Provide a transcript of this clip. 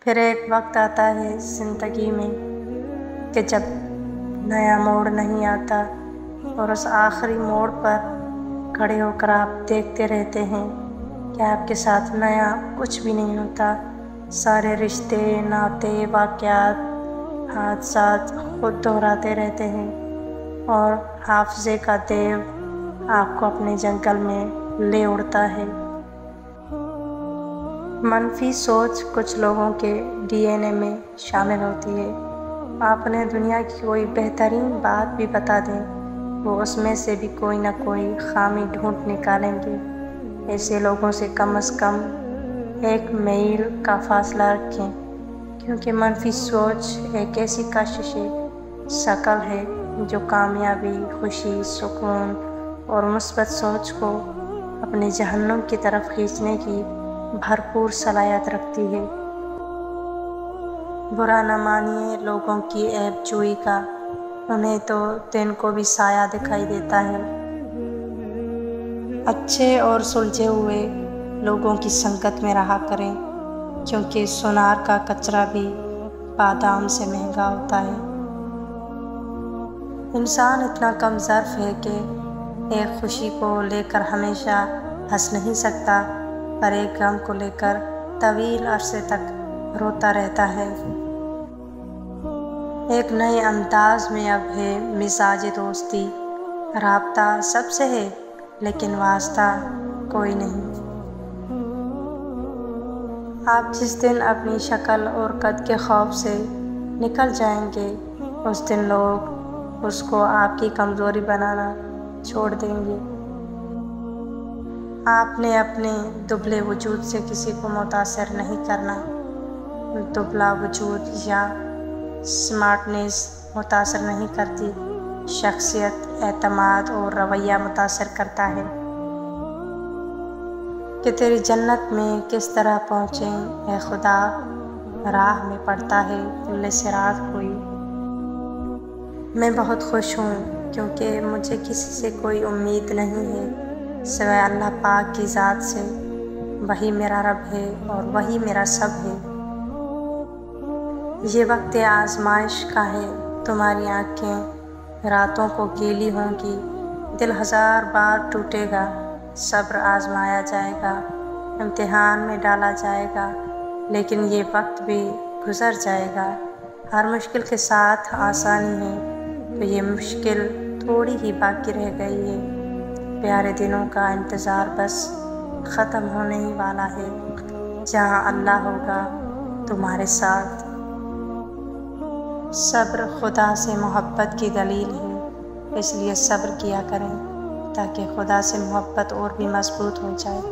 फिर एक वक्त आता है ज़िंदगी में कि जब नया मोड़ नहीं आता और उस आखिरी मोड़ पर खड़े होकर आप देखते रहते हैं कि आपके साथ नया कुछ भी नहीं होता। सारे रिश्ते, नाते, वाक़यात, हादसात खुद दोहराते रहते हैं और हाफ़िज़े का देव आपको अपने जंगल में ले उड़ता है। मनफी सोच कुछ लोगों के डीएनए में शामिल होती है। आप उन्हें दुनिया की कोई बेहतरीन बात भी बता दें, वो उसमें से भी कोई ना कोई खामी ढूंढ निकालेंगे। ऐसे लोगों से कम एक मील का फासला रखें, क्योंकि मनफी सोच एक ऐसी कशिश शक्ल है जो कामयाबी, खुशी, सुकून और मुस्बत सोच को अपने जहन्नुम की तरफ खींचने की भरपूर सलाहियत रखती है। बुरा न मानिए लोगों की ऐब जोई का, उन्हें तो दिन को भी साया दिखाई देता है। अच्छे और सुलझे हुए लोगों की संगत में रहा करें, क्योंकि सोनार का कचरा भी बादाम से महंगा होता है। इंसान इतना कम ज़र्फ़ है कि एक खुशी को लेकर हमेशा हंस नहीं सकता, पर एक गम को लेकर तवील अरसे तक रोता रहता है। एक नए अंदाज में अब है मिजाज दोस्ती, राब्ता सबसे है लेकिन वास्ता कोई नहीं। आप जिस दिन अपनी शक्ल और कद के खौफ से निकल जाएंगे, उस दिन लोग उसको आपकी कमज़ोरी बनाना छोड़ देंगे। आपने अपने दुबले वजूद से किसी को मुतासिर नहीं करना। दुबला वजूद या स्मार्टनेस मुतासिर नहीं करती, शख्सियत, एतमाद और रवैया मुतासिर करता है। कि तेरी जन्नत में किस तरह पहुँचें ए खुदा, राह में पड़ता है पुल्ले सिरात कोई। मैं बहुत खुश हूँ क्योंकि मुझे किसी से कोई उम्मीद नहीं है सिवाय अल्लाह पाक की ज़ात से। वही मेरा रब है और वही मेरा सब है। ये वक्त आजमाइश का है, तुम्हारी आँखें रातों को गीली होंगी, दिल 1000 बार टूटेगा, सब्र आजमाया जाएगा, इम्तिहान में डाला जाएगा, लेकिन ये वक्त भी गुज़र जाएगा। हर मुश्किल के साथ आसानी है, तो ये मुश्किल थोड़ी ही बाकी रह गई है। प्यारे दिनों का इंतज़ार बस ख़त्म होने ही वाला है, जहाँ अल्लाह होगा तुम्हारे साथ। सब्र खुदा से मोहब्बत की दलील है, इसलिए सब्र किया करें ताकि खुदा से मोहब्बत और भी मजबूत हो जाए।